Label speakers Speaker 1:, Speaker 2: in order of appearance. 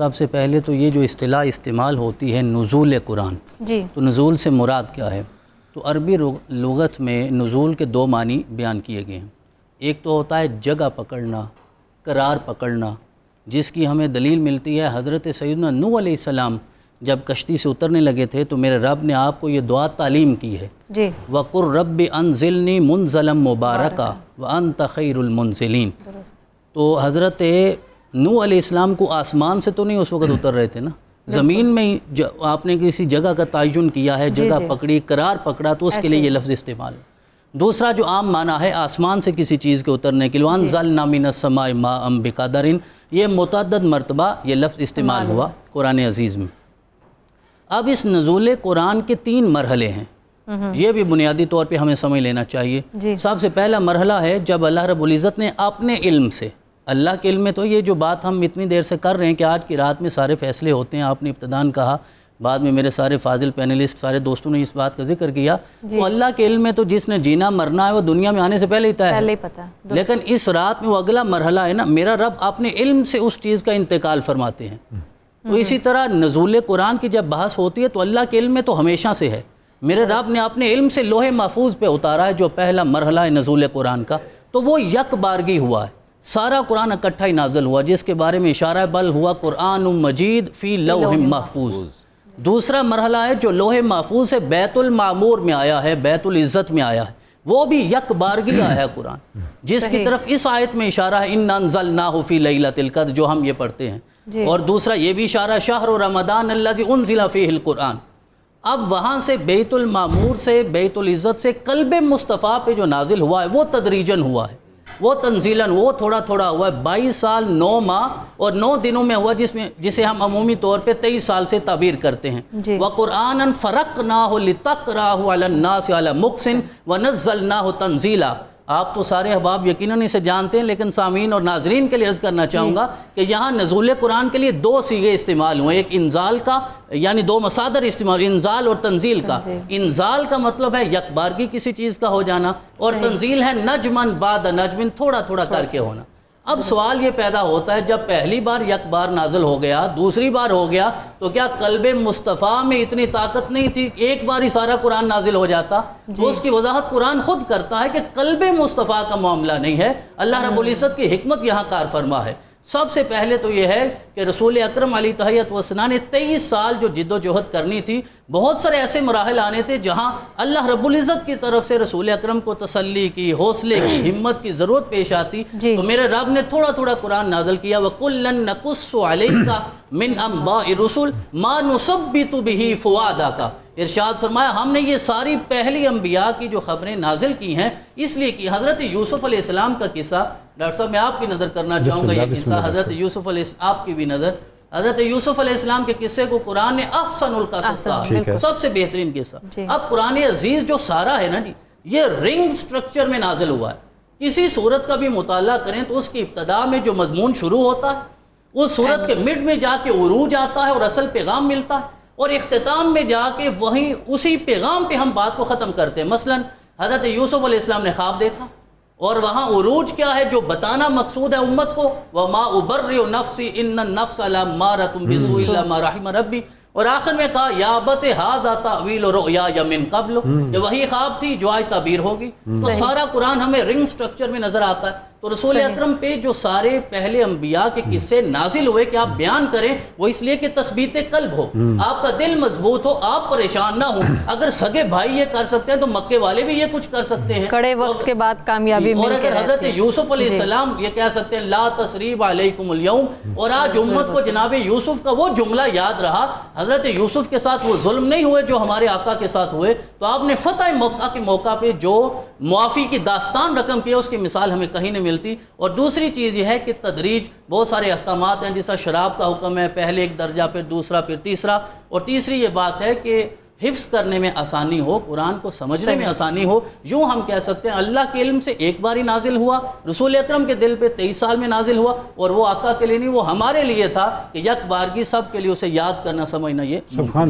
Speaker 1: سب سے پہلے تو یہ جو اصطلاح استعمال ہوتی ہے نزول قرآن،
Speaker 2: جی
Speaker 1: تو نزول سے مراد کیا ہے؟ تو عربی لغت میں نزول کے دو معنی بیان کیے گئے ہیں۔ ایک تو ہوتا ہے جگہ پکڑنا، قرار پکڑنا، جس کی ہمیں دلیل ملتی ہے حضرت سیدنا نوح علیہ السلام جب کشتی سے اترنے لگے تھے تو میرے رب نے آپ کو یہ دعا تعلیم کی ہے،
Speaker 2: جی
Speaker 1: وَقُرْ رَبِّ أَنزِلْنِي مُنزَلًا مُبَارَكًا وَأَنْتَ خَيْرُ الْمُنزِلِينَ۔
Speaker 2: درست
Speaker 1: تو حضرت نوح علیہ السلام کو آسمان سے تو نہیں اس وقت اتر رہے تھے نا، زمین میں ہی آپ نے کسی جگہ کا تعین کیا ہے، جگہ پکڑی، قرار پکڑا، تو اس کے لیے یہ لفظ استعمال ہے۔ دوسرا جو عام معنی ہے آسمان سے کسی چیز کے اترنے کے لیے، وَأَنزَلْنَا مِنَ السَّمَاءِ مَاءً بِقَدَرٍ، یہ متعدد مرتبہ یہ لفظ استعمال ہوا قرآن عزیز میں۔ اب اس نزول قرآن کے 3 مرحلے ہیں، یہ بھی بنیادی طور پہ ہمیں سمجھ لینا چاہیے۔ سب سے پہلا مرحلہ ہے جب اللہ رب العزت نے اپنے علم سے، اللہ کے علم میں تو یہ جو بات ہم اتنی دیر سے کر رہے ہیں کہ آج کی رات میں سارے فیصلے ہوتے ہیں، آپ نے ابتداً کہا، بعد میں میرے سارے فاضل پینلسٹ سارے دوستوں نے اس بات کا ذکر کیا، تو اللہ کے علم میں تو جس نے جینا مرنا ہے وہ دنیا میں آنے سے پہلے ہی طے ہے، لیکن اس رات میں وہ اگلا مرحلہ ہے نا، میرا رب اپنے علم سے اس چیز کا انتقال فرماتے ہیں۔ تو اسی طرح نزول قرآن کی جب بحث ہوتی ہے تو اللہ کے علم میں تو ہمیشہ سے ہے، میرے رب نے اپنے علم سے لوح محفوظ پہ اتارا ہے جو پہلا مرحلہ ہے نزول قرآن کا، تو وہ یک بارگی ہوا ہے، سارا قرآن اکٹھا ہی نازل ہوا، جس کے بارے میں اشارہ ہے بل ہوا قرآن مجید فی لوح محفوظ۔ دوسرا مرحلہ ہے جو لوح محفوظ سے بیت المعمور میں آیا ہے، بیت العزت میں آیا ہے، وہ بھی یک بارگی آیا ہے قرآن، جس کی طرف اس آیت میں اشارہ ہے اِنَّا أَنزَلْنَاهُ فِي لَيْلَةِ الْقَدْرِ، جو ہم یہ پڑھتے ہیں، اور دوسرا یہ بھی اشارہ شہر رمضان الذی انزل فیہ القرآن۔ اب وہاں سے بیت المعمور سے، بیت العزت سے قلب مصطفیٰ پہ جو نازل ہوا ہے وہ تدریجاً ہوا ہے، وہ تنزیلاً، وہ تھوڑا تھوڑا ہوا ہے، 22 سال 9 ماہ اور 9 دنوں میں ہوا، جسے ہم عمومی طور پہ 23 سال سے تعبیر کرتے ہیں۔ وَقُرْآنًا فَرَقْنَاهُ لِتَقْرَأَهُ عَلَى النَّاسِ عَلَى مُكْثٍ وَنَزَّلْنَاهُ تَنزِيلًا۔ آپ تو سارے احباب یقیناً اسے جانتے ہیں، لیکن سامعین اور ناظرین کے لیے عرض کرنا چاہوں گا کہ یہاں نزول قرآن کے لیے 2 صیغے استعمال ہوئے، ایک انزال کا، یعنی 2 مصادر استعمال، انزال اور تنزیل کا۔ انزال کا مطلب ہے یک بارگی کسی چیز کا ہو جانا، اور تنزیل ہے نجمن بعد نجمن، تھوڑا تھوڑا کر کے ہونا۔ اب سوال یہ پیدا ہوتا ہے جب پہلی بار یک بار نازل ہو گیا، دوسری بار ہو گیا، تو کیا قلب مصطفیٰ میں اتنی طاقت نہیں تھی ایک بار ہی سارا قرآن نازل ہو جاتا؟ تو اس کی وضاحت قرآن خود کرتا ہے کہ قلب مصطفیٰ کا معاملہ نہیں ہے، اللہ رب العزت کی حکمت یہاں کار فرما ہے۔ سب سے پہلے تو یہ ہے کہ رسول اکرم علیہ تحیت وسنا نے 23 سال جو جد و جہد کرنی تھی، بہت سارے ایسے مراحل آنے تھے جہاں اللہ رب العزت کی طرف سے رسول اکرم کو تسلی کی، حوصلے کی، ہمت کی ضرورت پیش آتی، تو میرے رب نے تھوڑا تھوڑا قرآن نازل کیا۔ وَكُلًّا نَقُصُّ عَلَيْكَ مِنْ أَنْبَاءِ الرُّسُلِ مَا نُثَبِّتُ بِهِ فُؤَادَكَ۔ ارشاد فرمایا ہم نے یہ ساری پہلی انبیاء کی جو خبریں نازل کی ہیں اس لیے کہ حضرت یوسف علیہ السلام کا قصہ، ڈاکٹر صاحب میں آپ کی نظر کرنا چاہوں گا یہ قصہ، حضرت یوسف علیہ السلام، آپ کی بھی نظر، حضرت یوسف علیہ السلام کے قصے کو قرآن نے احسن القصص کہا، سب سے بہترین قصہ۔ اب قرآن عزیز جو سارا ہے نا جی، یہ رنگ سٹرکچر میں نازل ہوا ہے۔ کسی صورت کا بھی مطالعہ کریں تو اس کی ابتدا میں جو مضمون شروع ہوتا ہے، اس صورت کے مڈ میں جا کے عروج آتا ہے اور اصل پیغام ملتا ہے، اور اختتام میں جا کے وہیں اسی پیغام پہ ہم بات کو ختم کرتے ہیں۔ مثلا حضرت یوسف علیہ السلام نے خواب دیکھا، اور وہاں عروج کیا ہے جو بتانا مقصود ہے امت کو، وَمَا أُبَرِّئُ نَفْسِي إِنَّ النَّفْسَ لَأَمَّارَةٌ بِالسُّوءِ إِلَّا مَا رَحِمَ رَبِّي، اور آخر میں کہا یا ابت ھذا تأویل رؤیایا من قبل، یہ وہی خواب تھی جو آج تعبیر ہوگی۔ تو سارا قرآن ہمیں رنگ سٹرکچر میں نظر آتا ہے۔ تو رسول اکرم پہ جو سارے پہلے انبیاء کے قصے نازل ہوئے کہ آپ بیان کریں، وہ اس لیے کہ تثبیت قلب ہو، آپ کا دل مضبوط ہو، آپ پریشان نہ ہوں۔ اگر سگے بھائی یہ کر سکتے ہیں تو مکے والے بھی یہ کچھ کر سکتے ہیں،
Speaker 2: کڑے وقت کے بعد کامیابی مل کے
Speaker 1: اور اگر حضرت یوسف علیہ السلام یہ کہہ سکتے ہیں لا تثریب علیکم اليوم، اور آج امت کو جناب یوسف کا وہ جملہ یاد رہا، حضرت یوسف کے ساتھ وہ ظلم نہیں ہوئے جو ہمارے آقا کے ساتھ ہوئے، تو آپ نے فتح مکہ کے موقع پہ جو معافی کی داستان رقم کی ہے اس کی مثال ہمیں کہیں نہیں ملتی۔ اور دوسری چیز یہ ہے کہ تدریج، بہت سارے احکامات ہیں، جیسا شراب کا حکم ہے، پہلے ایک درجہ پھر دوسرا پھر تیسرا، اور تیسری یہ بات ہے کہ حفظ کرنے میں آسانی ہو، قرآن کو سمجھنے میں آسانی ہو۔ یوں ہم کہہ سکتے ہیں اللہ کے علم سے ایک بار ہی نازل ہوا، رسول اکرم کے دل پہ 23 سال میں نازل ہوا، اور وہ آقا کے لیے نہیں، وہ ہمارے لیے تھا کہ یک بارگی سب کے لیے اسے یاد کرنا سمجھنا یہ